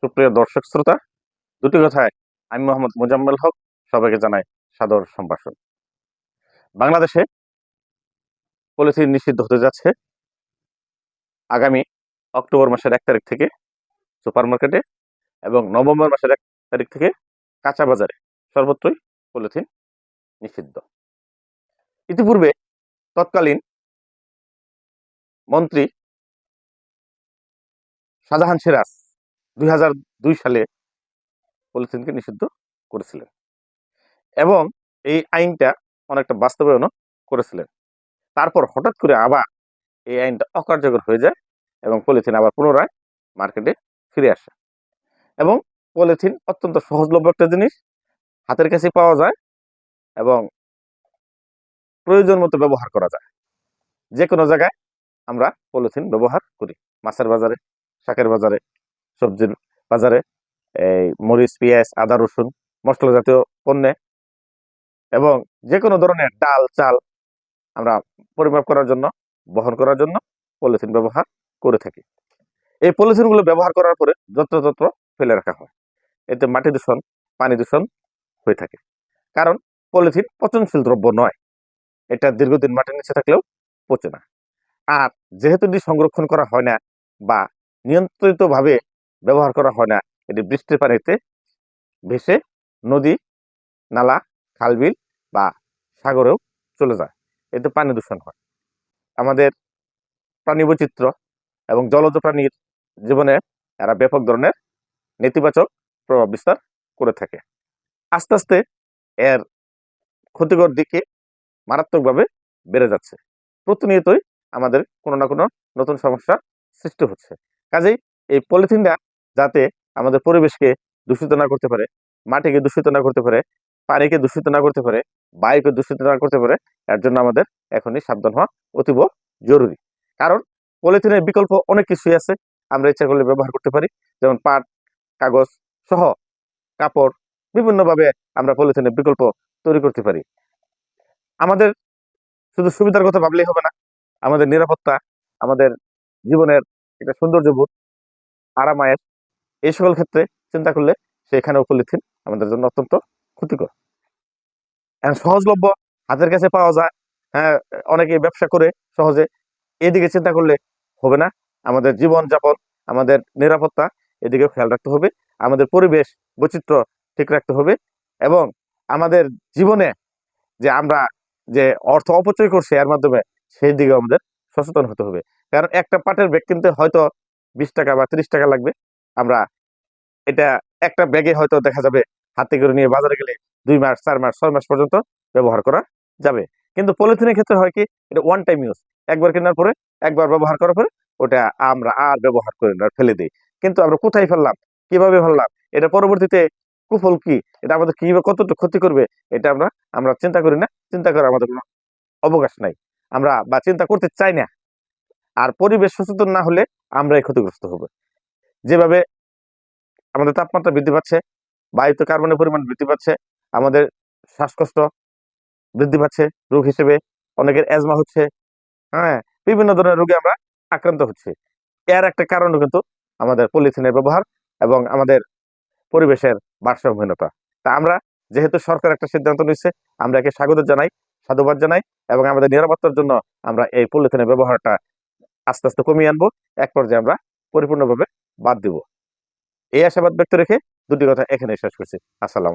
সুপ্রিয় দর্শক শ্রোতা, দুটি কথায় আমি মোহাম্মদ মোজাম্মেল হক সবাইকে জানাই সাদর সম্ভাষণ। বাংলাদেশে পলিথিন নিষিদ্ধ হতে যাচ্ছে আগামী অক্টোবর মাসের 1 তারিখ থেকে সুপার মার্কেটে এবং নভেম্বর মাসের 1 তারিখ থেকে কাঁচা বাজারে সর্বত্রই পলিথিন নিষিদ্ধ। ইতিপূর্বে তৎকালীন মন্ত্রী শাহজাহান সিরাজ 2002 সালে পলিথিনকে নিষিদ্ধ করেছিলেন এবং এই আইনটা অনেকটা বাস্তবায়নও করেছিলেন। তারপর হঠাৎ করে আবার এই আইনটা অকার্যকর হয়ে যায় এবং পলিথিন আবার পুনরায় মার্কেটে ফিরে আসে। এবং পলিথিন অত্যন্ত সহজলভ্য একটা জিনিস, হাতের কাছে পাওয়া যায় এবং প্রয়োজন মতো ব্যবহার করা যায়। যে কোনো জায়গায় আমরা পলিথিন ব্যবহার করি, মাছের বাজারে, শাকের বাজারে, সবজির বাজারে, এই মরিচ, পেঁয়াজ, আদা, রসুন, মশলা জাতীয় পণ্যে এবং যে কোনো ধরনের ডাল, চাল আমরা পরিমাপ করার জন্য, বহন করার জন্য পলিথিন ব্যবহার করে থাকি। এই পলিথিনগুলো ব্যবহার করার পরে যত্রতত্র ফেলে রাখা হয়। এতে মাটি দূষণ, পানি দূষণ হয়ে থাকে। কারণ পলিথিন পচনশীল দ্রব্য নয়, এটা দীর্ঘদিন মাটির নিচে থাকলেও পচে না। আর যেহেতু এটি সংরক্ষণ করা হয় না বা নিয়ন্ত্রিতভাবে ব্যবহার করা হয় না, এটি বৃষ্টির পানিতে ভেসে নদী, নালা, খালবিল বা সাগরেও চলে যায়। এতে পানি দূষণ হয়। আমাদের প্রাণী বৈচিত্র্য এবং জলজ প্রাণীর জীবনে এরা ব্যাপক ধরনের নেতিবাচক প্রভাব বিস্তার করে থাকে। আস্তে আস্তে এর ক্ষতিকর দিকে মারাত্মকভাবে বেড়ে যাচ্ছে। প্রতিনিয়তই আমাদের কোনো না কোনো নতুন সমস্যা সৃষ্টি হচ্ছে। কাজেই এই পলিথিনটা যাতে আমাদের পরিবেশকে দূষিত না করতে পারে, মাটিকে দূষিত না করতে পারে, পানিকে দূষিত না করতে পারে, বায়ুকে দূষিত না করতে পারে, এর জন্য আমাদের এখনই সাবধান হওয়া অতীব জরুরি। কারণ পলিথিনের বিকল্প অনেক কিছুই আছে, আমরা ইচ্ছা করলে ব্যবহার করতে পারি। যেমন পাট, কাগজ সহ কাপড়, বিভিন্নভাবে আমরা পলিথিনের বিকল্প তৈরি করতে পারি। আমাদের শুধু সুবিধার কথা ভাবলেই হবে না, আমাদের নিরাপত্তা, আমাদের জীবনের একটা সৌন্দর্যবোধ, আরামায়েশ, এই সকল ক্ষেত্রে চিন্তা করলে সেখানেও পলিথিন আমাদের জন্য অত্যন্ত ক্ষতিকর। এখন সহজলভ্য, হাতের কাছে পাওয়া যায়, হ্যাঁ, অনেকে ব্যবসা করে সহজে, এদিকে চিন্তা করলে হবে না। আমাদের জীবন যাপন, আমাদের নিরাপত্তা, এদিকে খেয়াল রাখতে হবে। আমাদের পরিবেশ বৈচিত্র্য ঠিক রাখতে হবে এবং আমাদের জীবনে যে আমরা যে অর্থ অপচয় করছি এর মাধ্যমে, সেই দিকে আমাদের সচেতন হতে হবে। কারণ একটা পাটের ব্যাগ কিনতে হয়তো 20 টাকা বা 30 টাকা লাগবে, আমরা এটা একটা ব্যাগে হয়তো দেখা যাবে হাতে করে নিয়ে বাজারে গেলে 2 মাস, 4 মাস, 6 মাস পর্যন্ত ব্যবহার করা যাবে। কিন্তু পলিথিনের ক্ষেত্রে হয় কি, এটা ওয়ান টাইম ইউজ, একবার কেনার পরে, একবার ব্যবহার করার পরে ওটা আমরা আর ব্যবহার করি না, ফেলে দিই। কিন্তু আমরা কোথায় ফেললাম, কিভাবে ফেললাম, এটা পরবর্তীতে কুফল কি, এটা আমাদের কিভাবে কতটুকু ক্ষতি করবে, এটা আমরা আমরা চিন্তা করি না, চিন্তা করার আমাদের কোনো অবকাশ নাই, আমরা বা চিন্তা করতে চাই না। আর পরিবেশ সচেতন না হলে আমরাই ক্ষতিগ্রস্ত হব। যেভাবে আমাদের তাপমাত্রা বৃদ্ধি পাচ্ছে, বায়ুতে কার্বনের পরিমাণ বৃদ্ধি পাচ্ছে, আমাদের শ্বাসকষ্ট বৃদ্ধি পাচ্ছে, রোগ হিসেবে অনেকের অ্যাজমা হচ্ছে, হ্যাঁ, বিভিন্ন ধরনের রোগে আমরা আক্রান্ত হচ্ছি। এর একটা কারণও কিন্তু আমাদের পলিথিনের ব্যবহার এবং আমাদের পরিবেশের ভারসাম্যহীনতা। তা আমরা, যেহেতু সরকার একটা সিদ্ধান্ত নিচ্ছে, আমরা একে স্বাগত জানাই, সাধুবাদ জানাই এবং আমাদের নিরাপত্তার জন্য আমরা এই পলিথিনের ব্যবহারটা আস্তে আস্তে কমিয়ে আনবো, এক পর্যায়ে আমরা পরিপূর্ণভাবে বাদ দিব। এই আশাবাদ ব্যক্ত রেখে দুটি কথা এখানে শেষ করছি। আসসালাম।